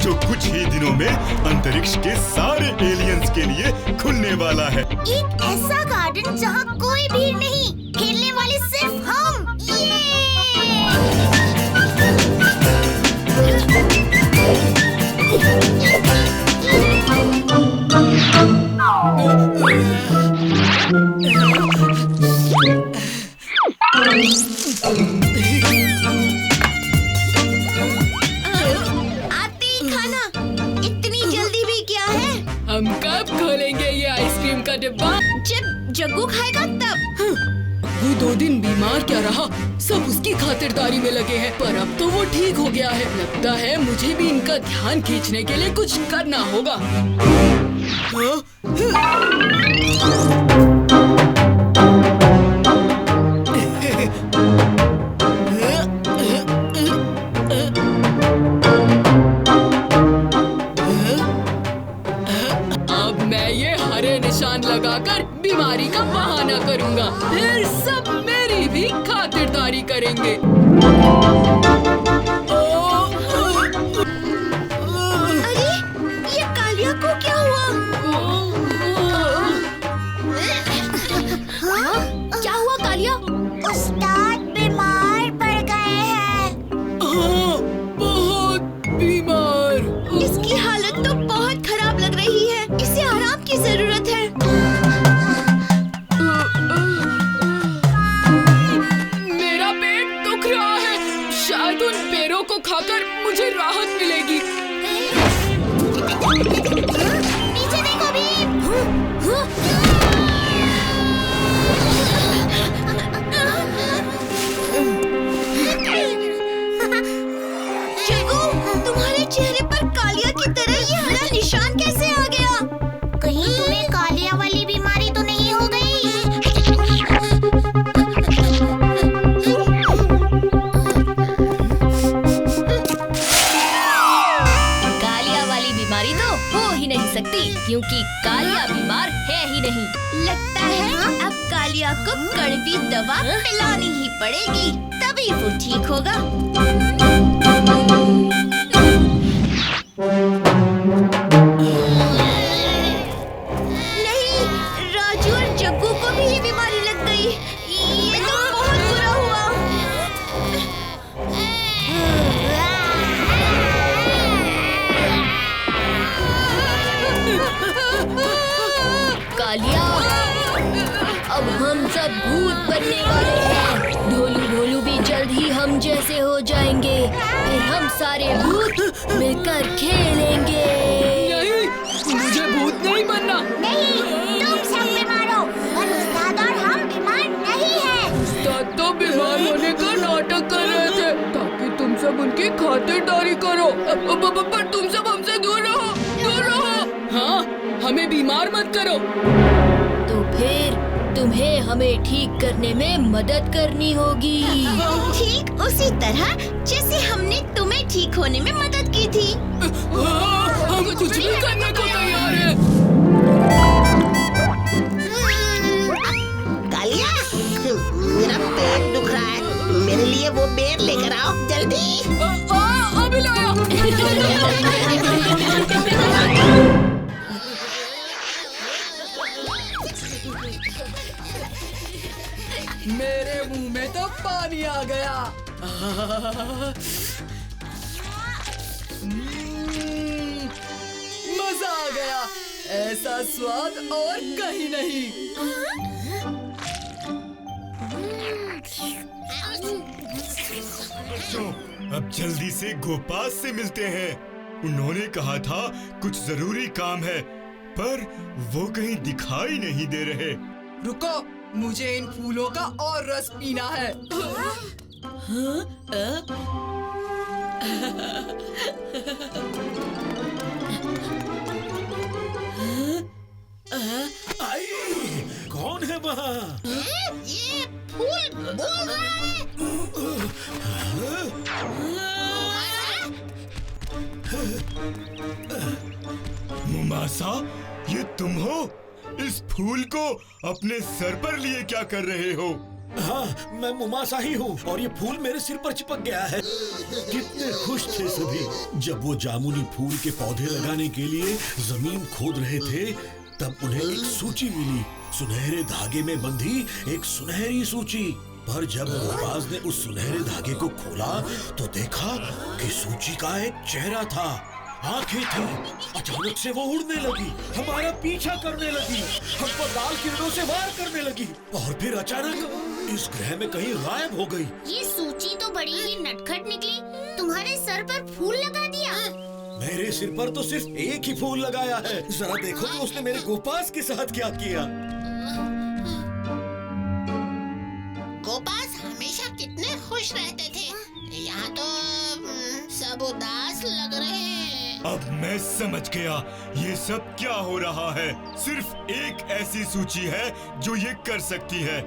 जो कुछ ही दिनों में अंतरिक्ष के सारे एलियंस के लिए खुलने वाला है। एक ऐसा गार्डन जहाँ कोई भीड़ नहीं, खेलने वाले सिर्फ हम। आते ही खाना, इतनी जल्दी भी क्या है? हम कब खोलेंगे ये आइसक्रीम का डिब्बा? जब जग्गू खाएगा तब। वो 2 दिन बीमार क्या रहा, सब उसकी खातिरदारी में लगे हैं, पर अब तो वो ठीक हो गया है। लगता है मुझे भी इनका ध्यान खींचने के लिए कुछ करना होगा। हाँ? अब मैं ये हरे निशान लगाकर बीमारी का बहाना करूंगा, फिर सब मेरी भी खातिरदारी करेंगे। अरे, ये कालिया को क्या हुआ? हाँ? क्या हुआ कालिया? उस्ताद बीमार पड़ गए हैं। हाँ, बहुत बीमार। इसकी हालत तो बहुत खराब लग रही है। इसे आराम की जरूरत है। मेरा पेट दुख रहा है, शायद उन पेड़ों को खाकर मुझे राहत मिलेगी। नीचे देखो भीम। जग्गू, तुम्हारे चेहरे पर कालिया की तरह ये हरा निशान कैसे आ गया? कहीं तुम्हें कालिया वाली बीमारी तो नहीं हो गई? कालिया वाली बीमारी तो हो ही नहीं सकती, क्योंकि कालिया बीमार है ही नहीं। लगता है अब कालिया को कड़वी दवा पिलानी ही पड़ेगी, तभी वो ठीक होगा। नहीं, राजू और जग्गू को भी ये बीमारी लग गई। ये तो बहुत बुरा हुआ। कालिया, अब हम सब भूत बनने वाले हैं। ढोलू भोलू भी जल्द ही हम जैसे हो जाएंगे, फिर हम सारे भूत मिलकर खेलेंगे। नहीं, मुझे भूत नहीं बनना। नहीं, तुम सब बीमार हो, पर उस्ताद और हम बीमार नहीं हैं। उस्ताद तो बीमार होने का नाटक कर रहे थे ताकि तुम सब उनकी खातिरदारी करो, पर तुम सब हमसे दूर रहो, दूर रहो। हाँ, हमें बीमार मत करो। तो फिर तुम्हें हमें ठीक करने में मदद करनी होगी। ठीक उसी तरह जैसे हमने तुम्हें ठीक होने में मदद की थी। हम कुछ भी करने को तैयार हैं। कालिया, मेरा पेट दुख रहा है, मेरे लिए वो बेर लेकर आओ जल्दी। अभी लाओ। मेरे मुंह में तो पानी आ गया। मजा आ गया, ऐसा स्वाद और कहीं नहीं। तो अब जल्दी से गोपाल से मिलते हैं। उन्होंने कहा था कुछ जरूरी काम है, पर वो कहीं दिखाई नहीं दे रहे। रुको, मुझे इन फूलों का और रस पीना है। कौन है वहाँ? ये फूल बोल रहा है। मुमासा, ये तुम हो? इस फूल को अपने सर पर लिए क्या कर रहे हो? हाँ, मैं मुमासा ही हूँ और ये फूल मेरे सिर पर चिपक गया है। कितने खुश थे सभी जब वो जामुनी फूल के पौधे लगाने के लिए जमीन खोद रहे थे। तब उन्हें एक सूची मिली, सुनहरे धागे में बंधी एक सुनहरी सूची। पर जब गोपास ने उस सुनहरे धागे को खोला तो देखा कि सूची का एक चेहरा था, आंखें थी। अचानक से वो उड़ने लगी, हमारा पीछा करने लगी, हम पर लाल किरणों से वार करने लगी और फिर अचानक इस ग्रह में कहीं गायब हो गई। ये सूची तो बड़ी ही नटखट निकली। तुम्हारे सर पर फूल लगा दिया। मेरे सिर पर तो सिर्फ एक ही फूल लगाया है। जरा देखो तो उसने मेरे गोपास के साथ क्या किया। गोपास हमेशा कितने खुश रहते थे, यहाँ तो सब उदास लग रहे हैं। अब मैं समझ गया ये सब क्या हो रहा है। सिर्फ एक ऐसी सूची है जो ये कर सकती है,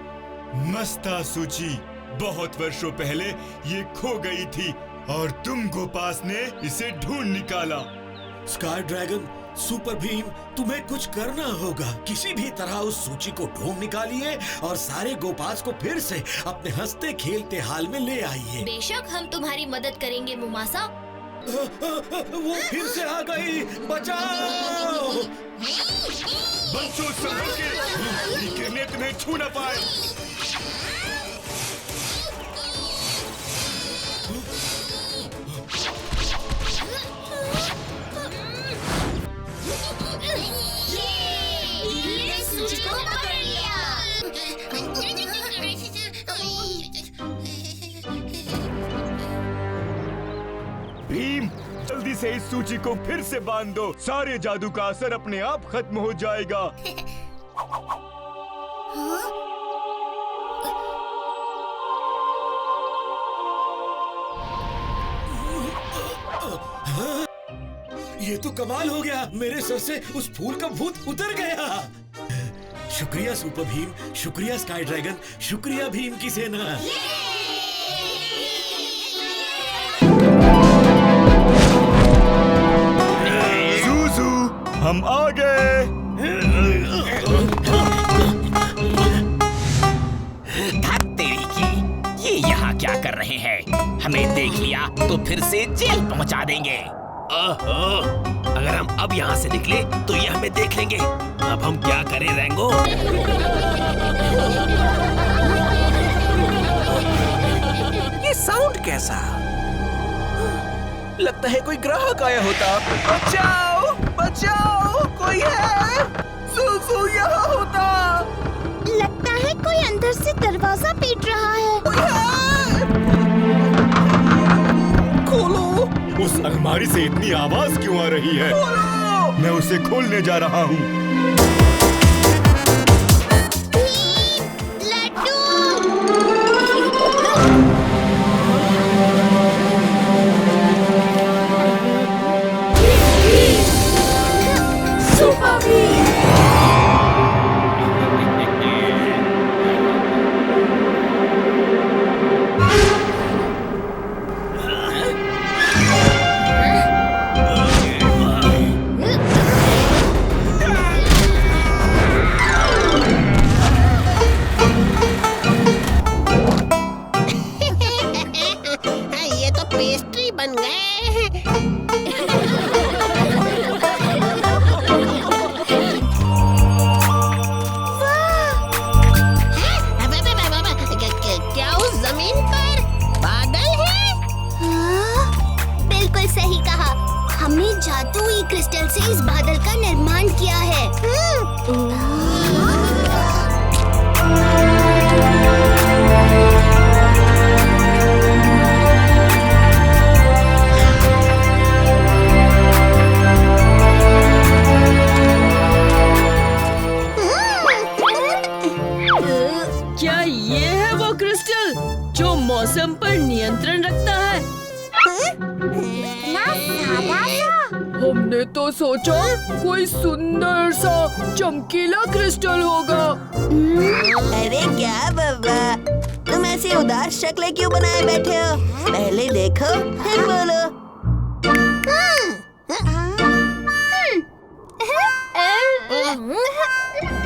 मस्ता सूची। बहुत वर्षों पहले ये खो गई थी और तुम गोपास ने इसे ढूंढ निकाला। स्काई ड्रैगन, सुपर भीम, तुम्हें कुछ करना होगा। किसी भी तरह उस सूची को ढूंढ निकालिए और सारे गोपास को फिर से अपने हंसते खेलते हाल में ले आइए। बेशक हम तुम्हारी मदद करेंगे मुमासा। वो फिर से आ गई, बचाओ! बच्चों संभल के, ये किरणें तुम्हें छू न पाए। ये सूची को पकड़ लिया। भीम, जल्दी से इस सूची को फिर से बांध दो। सारे जादू का असर अपने आप खत्म हो जाएगा। ये तो कमाल हो गया, मेरे सर से उस फूल का भूत उतर गया। शुक्रिया सुपर भीम, शुक्रिया स्काई ड्रैगन, शुक्रिया भीम की सेना। ज़ूज़ू, हम आ गए। धत तेरी की, ये यहाँ क्या कर रहे हैं? हमें देख लिया तो फिर से जेल पहुँचा देंगे। ओहो, अगर हम अब यहाँ से निकले तो ये हमें देख लेंगे। अब हम क्या करें रैंगो? ये साउंड कैसा? लगता है कोई ग्राहक आया होता। बचाओ, बचाओ, कोई है? ज़ूज़ू यहाँ होता। लगता है कोई अंदर से दरवाजा पीट रहा है। कोई है? खोलो। उस अलमारी से इतनी आवाज क्यों आ रही है? मैं उसे खोलने जा रहा हूँ। ये तो पेस्ट्री बन गए। क्या उस जमीन पर बादल है? बिल्कुल सही कहा। हमने जादुई क्रिस्टल से इस बादल का निर्माण किया है। क्या ये है वो क्रिस्टल जो मौसम पर नियंत्रण रखता है? हमने तो सोचा कोई सुंदर सा चमकीला क्रिस्टल होगा। अरे क्या बाबा, तुम ऐसी उदास शक्लें क्यों बनाए बैठे हो? पहले देखो फिर बोलो।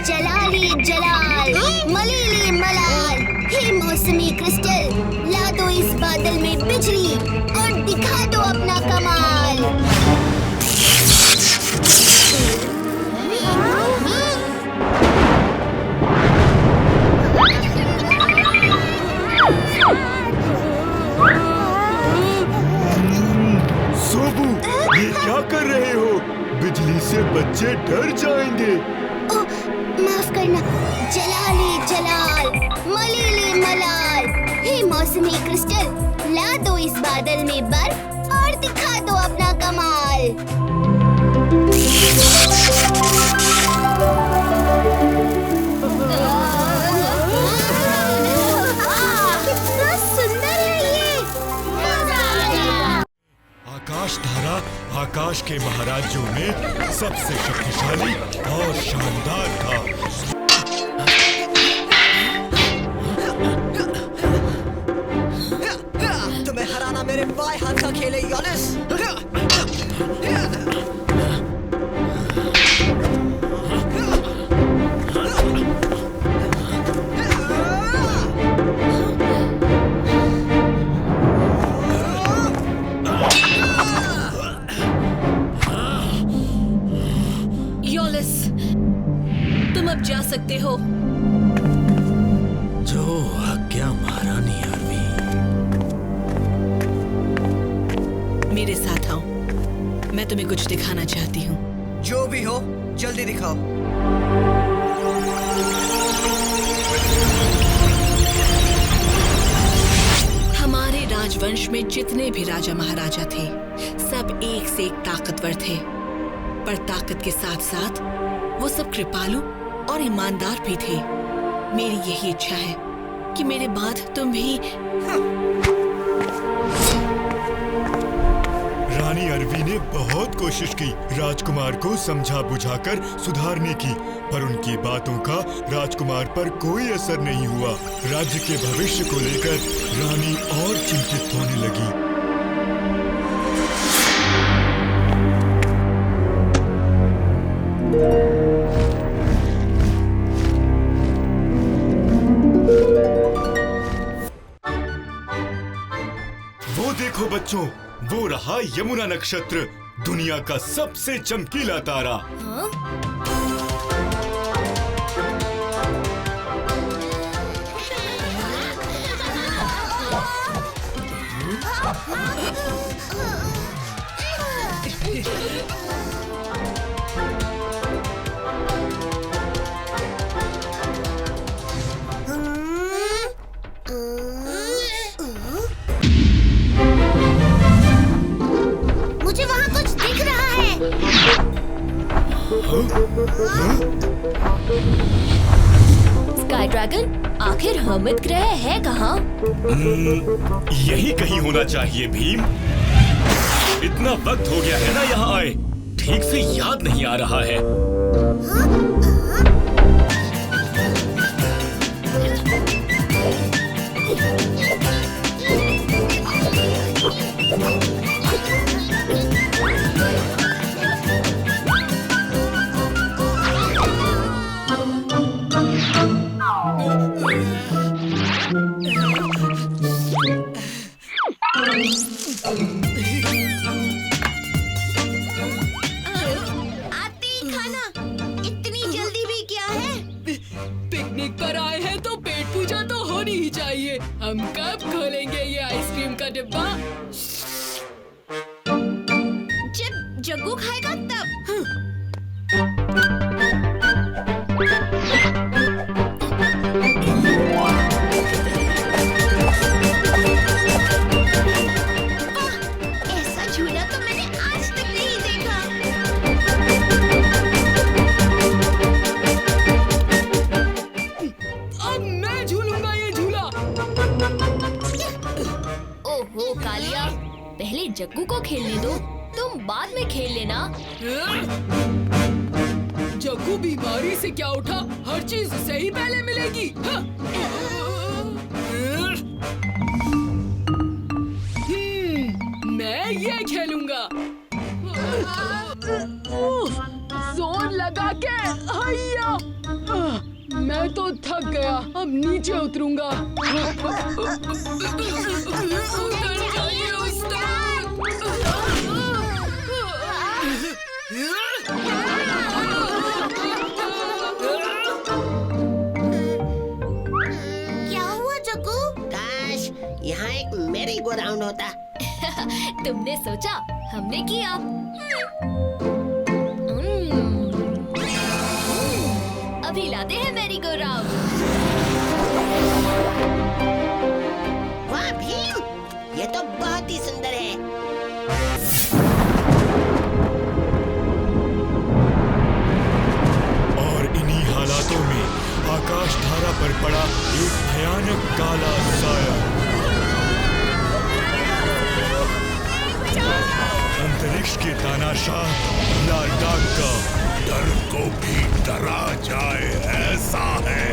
जलाली जलाल, मलीली मलाल, हे मौसमी क्रिस्टल, ला दो इस बादल में बिजली और दिखा दो अपना कमाल। सोबू, ये क्या कर रहे हो? बिजली से बच्चे डर जाएंगे। ओह, माफ करना। जलाले जलाल, मलेले मलाल। हे मौसमी क्रिस्टल, ला दो इस बादल में बर्फ और दिखा दो अपना कमाल। कितना सुंदर है ये। मजा आ गया। आकाश धारा आकाश के महाराज्यों में सबसे शक्तिशाली और शानदार था। तुम्हें हराना मेरे बाएं हाथ का खेल है, योनिस। योलिस, तुम अब जा सकते हो। जो आज्ञा महारानी आर्वी। मेरे साथ आओ, मैं तुम्हें कुछ दिखाना चाहती हूँ। जो भी हो, जल्दी दिखाओ। हमारे राजवंश में जितने भी राजा महाराजा थे, सब एक से एक ताकतवर थे, पर ताकत के साथ साथ वो सब कृपालु और ईमानदार भी थे। मेरी यही इच्छा है कि मेरे बाद तुम भी। रानी अरवी ने बहुत कोशिश की राजकुमार को समझा बुझाकर सुधारने की, पर उनकी बातों का राजकुमार पर कोई असर नहीं हुआ। राज्य के भविष्य को लेकर रानी और चिंतित होने लगी। वो देखो बच्चों, वो रहा यमुना नक्षत्र, दुनिया का सबसे चमकीला तारा। मुझे वहाँ कुछ दिख रहा है। स्काई ड्रैगन, आखिर हर्मिट ग्रह है कहाँ? यही कहीं होना चाहिए भीम। इतना वक्त हो गया है ना यहाँ आए, ठीक से याद नहीं आ रहा है। पिकनिक पर आए हैं तो पेट पूजा तो होनी ही चाहिए। हम कब खोलेंगे ये आइसक्रीम का डिब्बा? जब जग्गू खाएगा तब। ऐसा झूला तो मैंने आज तक नहीं देखा। अब मैं झूलूंगा ये झूला। ओहो कालिया, पहले जग्गू को खेलने दो, तुम बाद में खेल लेना। जग्गू बीमारी से क्या उठा, हर चीज से ही पहले मिलेगी। मैं ये खेलूंगा। जोर लगा के हैया। मैं मैं तो थक गया, अब नीचे उतरूंगा। उतर जाइए उस्ताद। क्या हुआ जग्गू? काश यहाँ एक मेरी गो राउंड होता। तुमने सोचा, हमने किया। अभी लाते हैं मैरी गो राउंड। वाह भीम, ये तो बहुत ही सुंदर है। और इन्हीं हालातों में आकाश धारा पर पड़ा एक भयानक काला साया। अंतरिक्ष के तानाशाह लालडाक का डर को भी डरा जाए ऐसा है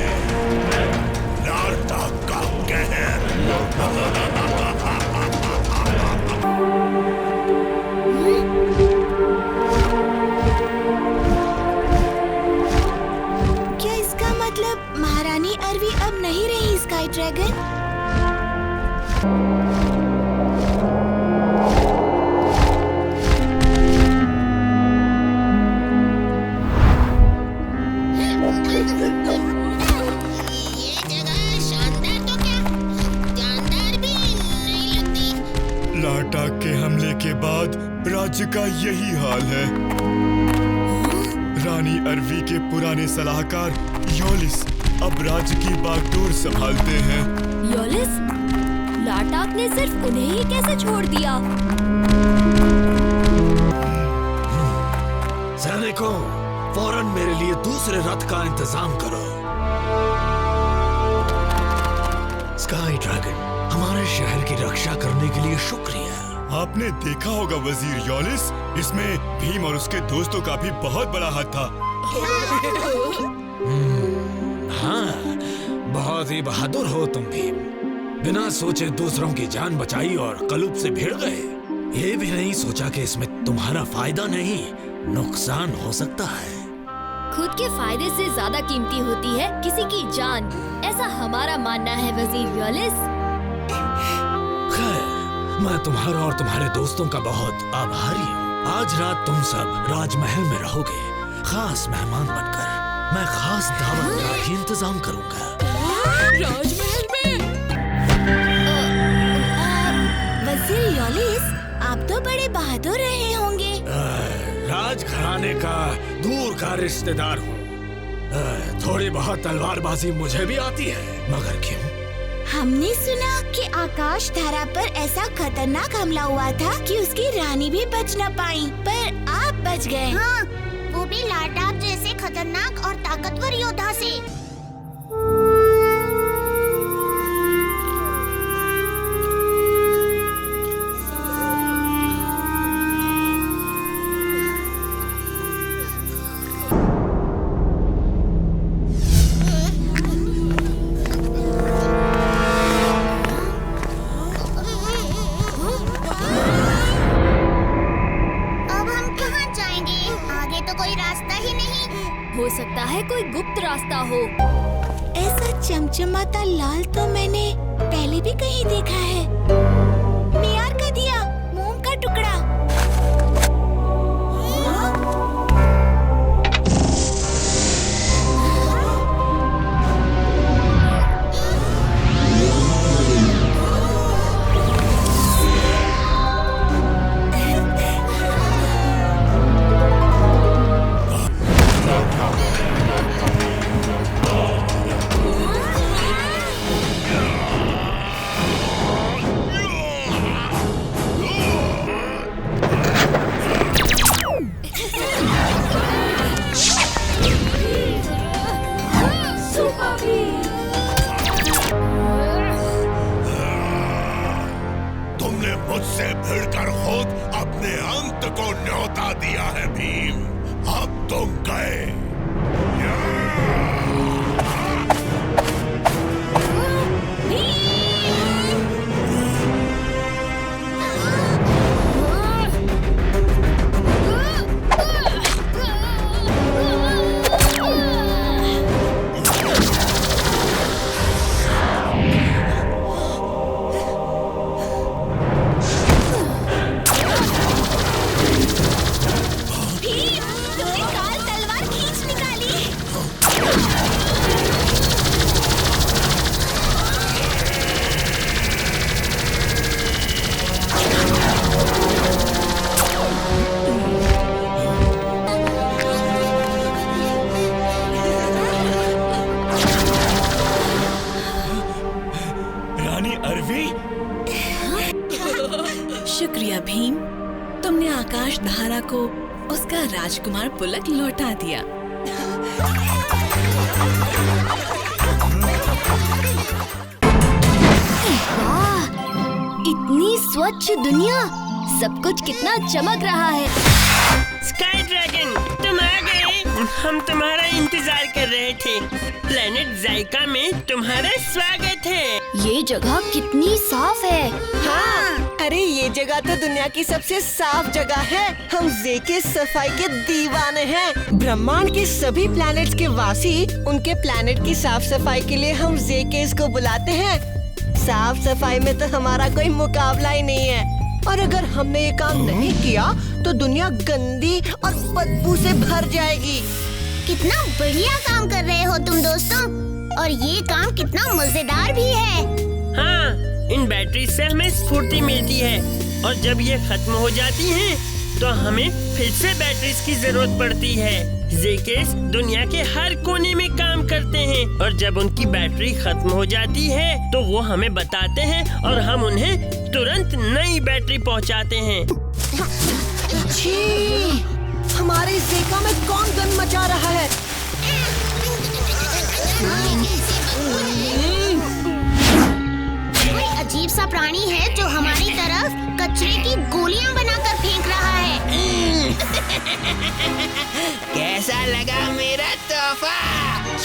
लालडाक का कहर। क्या इसका मतलब महारानी अरवी अब नहीं रही स्काई ड्रैगन? लालडाक के हमले के बाद राज्य का यही हाल है। रानी अरवी के पुराने सलाहकार योलिस अब राज्य की बागडोर संभालते हैं। योलिस? लालडाक ने सिर्फ उन्हें ही कैसे छोड़ दिया? सैनिकों, फौरन मेरे लिए दूसरे रथ का इंतजाम करो। स्काई ड्रैगन, हमारे शहर की रक्षा करने के लिए शुक्रिया। आपने देखा होगा वजीर योलिस, इसमें भीम और उसके दोस्तों का भी बहुत बड़ा हाथ था। हाँ, बहुत ही बहादुर हो तुम भीम। बिना सोचे दूसरों की जान बचाई और कलुप से भिड़ गए। ये भी नहीं सोचा कि इसमें तुम्हारा फायदा नहीं, नुकसान हो सकता है। खुद के फायदे से ज्यादा कीमती होती है किसी की जान, ऐसा हमारा मानना है वजीर योलिस। खैर, मैं तुम्हारा और तुम्हारे दोस्तों का बहुत आभारी हूँ। आज रात तुम सब राजमहल में रहोगे, खास मेहमान बनकर। मैं खास दावत का भी इंतजाम करूँगा। राजमहल में? वजीर योलिस, आप तो बड़े बहादुर रहे होंगे। राजघराने का दूर का रिश्तेदार हूँ। थोड़ी बहुत तलवारबाजी मुझे भी आती है, मगर क्यों? हमने सुना कि आकाश धारा पर ऐसा खतरनाक हमला हुआ था कि उसकी रानी भी बच न पाई, पर आप बच गए। हाँ, वो भी लालडाक जैसे खतरनाक और ताकतवर योद्धा से। हो सकता है कोई गुप्त रास्ता हो। ऐसा चमचमाता लाल तो मैंने पहले भी कहीं देखा है। मियार का दिया, मोम का टुकड़ा। मुझसे भिड़कर खुद अपने अंत को न्योता दिया है भीम। अब तुम गए। तुमने आकाश धारा को उसका राजकुमार पुलक लौटा दिया। वाह, इतनी स्वच्छ दुनिया, सब कुछ कितना चमक रहा है। स्काई ड्रैगन, तुम आ गए। हम तुम्हारा इंतजार कर रहे थे। प्लेनेट जायका में तुम्हारा स्वागत है। ये जगह कितनी साफ है। हाँ, अरे ये जगह तो दुनिया की सबसे साफ जगह है। हम जेके सफाई के दीवाने हैं। ब्रह्मांड के सभी प्लैनेट्स के वासी उनके प्लैनेट की साफ सफाई के लिए हम जेकेस को बुलाते हैं। साफ सफाई में तो हमारा कोई मुकाबला ही नहीं है। और अगर हमने ये काम नहीं किया तो दुनिया गंदी और बदबू से भर जाएगी। कितना बढ़िया काम कर रहे हो तुम दोस्तों, और ये काम कितना मजेदार भी है। हाँ, इन बैटरी से हमें स्फूर्ति मिलती है, और जब ये खत्म हो जाती हैं, तो हमें फिर से बैटरीज की जरूरत पड़ती है। जेकेस दुनिया के हर कोने में काम करते हैं, और जब उनकी बैटरी खत्म हो जाती है तो वो हमें बताते हैं और हम उन्हें तुरंत नई बैटरी पहुंचाते हैं। छी, हमारे जेका में कौन गंद मचा रहा है? कोई अजीब सा प्राणी है जो हमारी तरफ कचरे की गोलियां बनाकर फेंक रहा है। कैसा लगा मेरा तोहफा?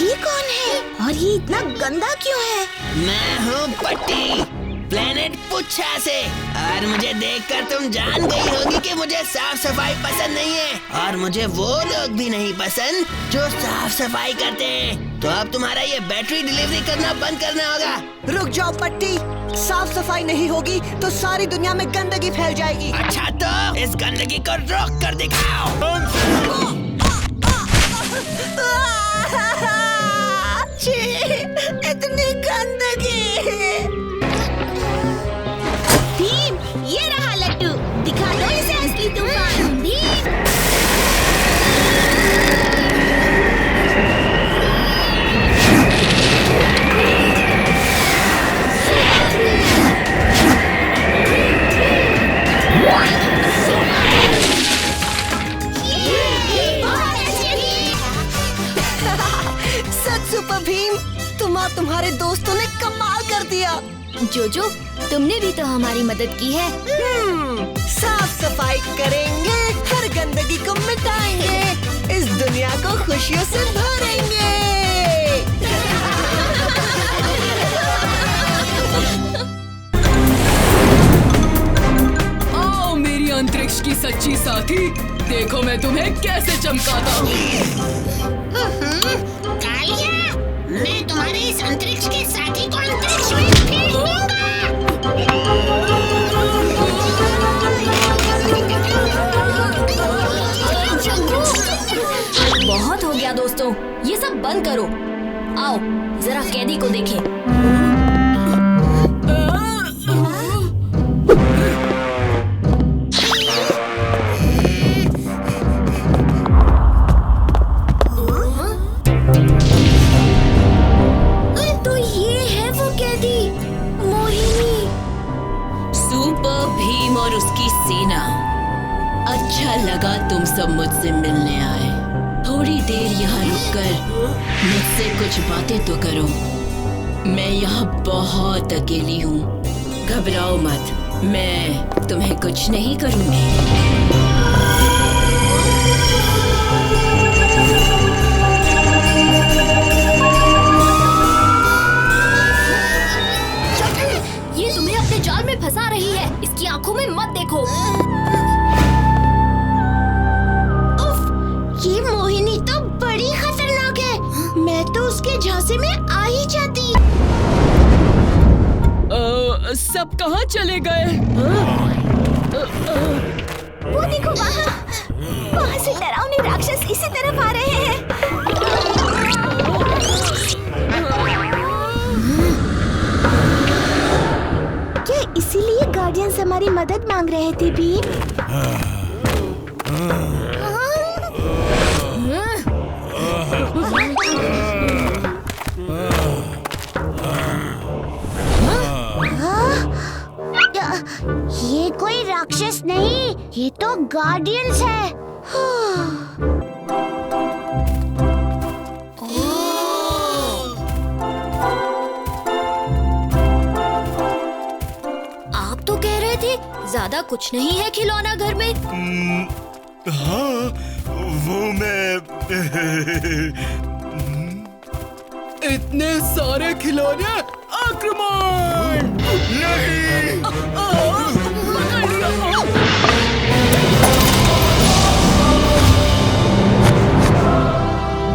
ये कौन है और ये इतना गंदा क्यों है? मैं हूँ पट्टी, प्लेनेट पुच्छा से, और मुझे देखकर तुम जान गई होगी कि मुझे साफ सफाई पसंद नहीं है, और मुझे वो लोग भी नहीं पसंद जो साफ सफाई करते हैं। तो अब तुम्हारा ये बैटरी डिलीवरी करना बंद करना होगा। रुक जाओ पट्टी, साफ सफाई नहीं होगी तो सारी दुनिया में गंदगी फैल जाएगी। अच्छा, तो इस गंदगी को रोक कर दिखाओ। इतनी गंदगी। भीम, ये रहा लट्टू, दिखा दो इसे असली तूफान। भीम, सच सुपर भीम, तुम और तुम्हारे दोस्तों ने कमाल कर दिया। जोजो, तुमने भी तो हमारी मदद की है। साफ सफाई करेंगे, हर गंदगी को मिटाएंगे, इस दुनिया को खुशियों से भरेंगे। आओ मेरी अंतरिक्ष की सच्ची साथी, देखो मैं तुम्हें कैसे चमकाता हूँ। कालिया, मैं तुम्हारे इस अंतरिक्ष के साथी को अंतरिक्ष में फेंक दूंगा। बहुत हो गया दोस्तों, ये सब बंद करो। आओ जरा कैदी को देखें। तो ये है वो कैदी, मोहिनी। सुपर भीम और उसकी सेना, अच्छा लगा तुम सब मुझसे मिलने आए। थोड़ी देर यहाँ रुककर मुझसे कुछ बातें तो करो। मैं यहाँ बहुत अकेली हूँ, घबराओ मत, मैं तुम्हें कुछ नहीं करूँगी। ये तुम्हें अपने जाल में फंसा रही है, इसकी आंखों में मत देखो। उफ, ये मोहिनी तो बड़ी खतरनाक है। मैं तो उसके झांसे में आ ही जाती। सब कहाँ चले गए? वो देखो वहाँ से डरावने राक्षस इसी तरफ आ रहे हैं। क्या इसीलिए गार्डियंस हमारी मदद मांग रहे थे भीम? ये कोई राक्षस नहीं, ये तो गार्डियंस है। आप तो कह रहे थे ज्यादा कुछ नहीं है खिलौना घर में। हाँ, वो मैं इतने सारे खिलौने, आक्रमण! नहीं।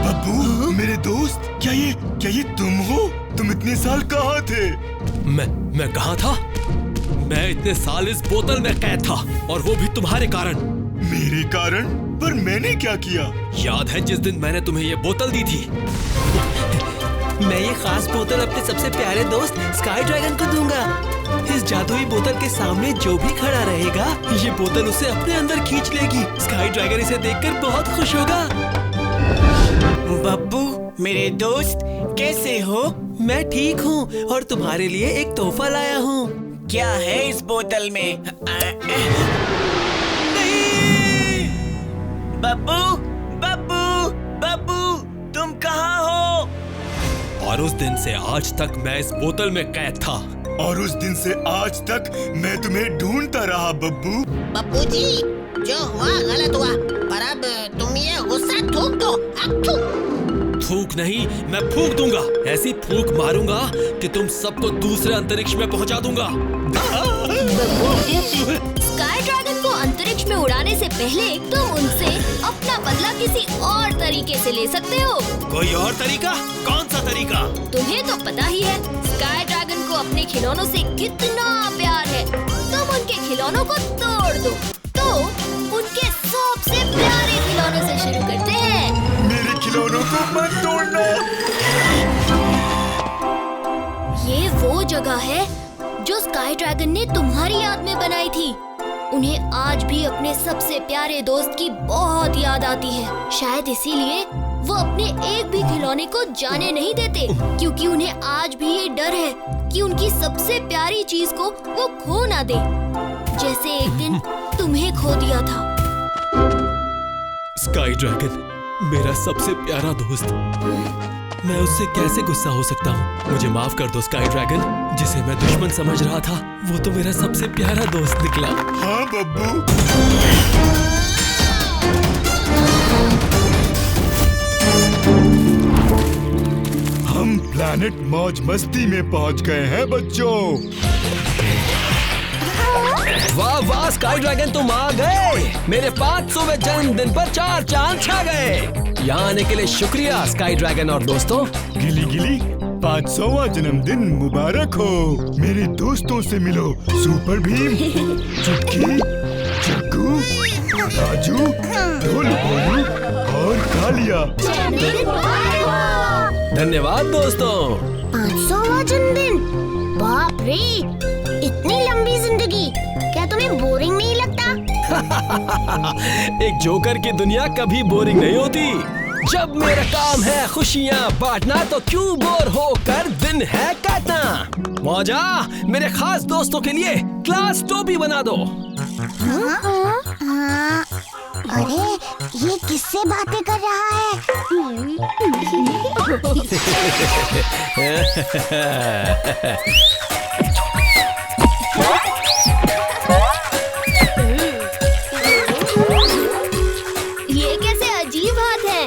बब्बू, मेरे दोस्त, क्या ये तुम हो? तुम इतने साल कहाँ थे? मैं कहाँ था? मैं इतने साल इस बोतल में कैद था, और वो भी तुम्हारे कारण। मेरे कारण? पर मैंने क्या किया? याद है जिस दिन मैंने तुम्हें ये बोतल दी थी? मैं ये खास बोतल अपने सबसे प्यारे दोस्त स्काई ड्रैगन को दूंगा। इस जादुई बोतल के सामने जो भी खड़ा रहेगा, ये बोतल उसे अपने अंदर खींच लेगी। स्काई ड्रैगन इसे देखकर बहुत खुश होगा। बब्बू, मेरे दोस्त, कैसे हो? मैं ठीक हूँ और तुम्हारे लिए एक तोहफा लाया हूँ। क्या है इस बोतल में? नहीं! बब्बू, बब्बू, बब्बू, तुम कहाँ हो? और उस दिन से आज तक मैं इस बोतल में कैद था। और उस दिन से आज तक मैं तुम्हें ढूंढता रहा बब्बू। बब्बू जी, जो हुआ गलत हुआ, पर अब तुम ये गुस्सा थूक दो। अब थूक नहीं, मैं फूंक दूंगा। ऐसी फूंक मारूंगा कि तुम सबको दूसरे अंतरिक्ष में पहुंचा दूंगा। स्काई ड्रैगन को अंतरिक्ष में उड़ाने से पहले तुम उनसे अपना बदला किसी और तरीके से ले सकते हो। कोई और तरीका? कौन सा तरीका? तुम्हें तो पता ही है स्काई ड्रैगन को अपने खिलौनों से कितना प्यार है। तुम उनके खिलौनों को तोड़ दो। तो उनके सबसे प्यारे खिलौनों से शुरू करते हैं। मेरे खिलौनों को मत तोड़ना। ये वो जगह है जो स्काई ड्रैगन ने तुम्हारी याद में बनाई थी। उन्हें आज भी अपने सबसे प्यारे दोस्त की बहुत याद आती है। शायद इसीलिए वो अपने एक भी खिलौने को जाने नहीं देते, क्योंकि उन्हें आज भी ये डर है कि उनकी सबसे प्यारी चीज को वो खो ना दे, जैसे एक दिन तुम्हें खो दिया था। स्काई ड्रैगन, मेरा सबसे प्यारा दोस्त, मैं उससे कैसे गुस्सा हो सकता हूँ? मुझे माफ कर दो स्काई ड्रैगन, जिसे मैं दुश्मन समझ रहा था, वो तो मेरा सबसे प्यारा दोस्त निकला। हाँ बब्बू। हम प्लैनेट मौज मस्ती में पहुँच गए हैं बच्चों। वाह वाह स्काई ड्रैगन, तुम आ गए। मेरे 500वें जन्मदिन पर 4 चांद छा गए। यहाँ आने के लिए शुक्रिया स्काई ड्रैगन और दोस्तों। गिली गिली, 500वां जन्मदिन मुबारक हो। मेरे दोस्तों से मिलो, सुपर भीम, चुटकी, चक्कू, राजू, ढोलू भोलू और कालिया। धन्यवाद दोस्तों। 500वां जन्मदिन, बाप रे, इतनी लंबी जिंदगी, क्या तुम्हें बोरिंग नहीं लगता? एक जोकर की दुनिया कभी बोरिंग नहीं होती। जब मेरा काम है खुशियाँ बांटना, तो क्यों बोर होकर दिन है काटना। मौजा, मेरे खास दोस्तों के लिए क्लास टोपी बना दो। अरे, ये किससे बातें कर रहा है? ये कैसे अजीब हाथ है?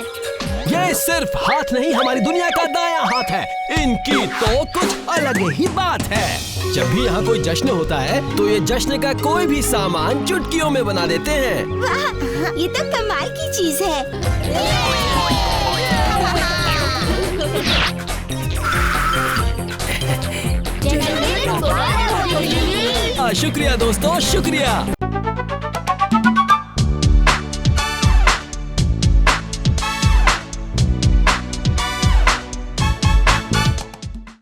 ये सिर्फ हाथ नहीं, हमारी दुनिया का दायां हाथ है। इनकी तो कुछ अलग ही बात है। जब भी यहाँ कोई जश्न होता है, तो ये जश्न का कोई भी सामान चुटकियों में बना देते हैं। वाह, ये तो कमाल की चीज है। शुक्रिया दोस्तों, शुक्रिया।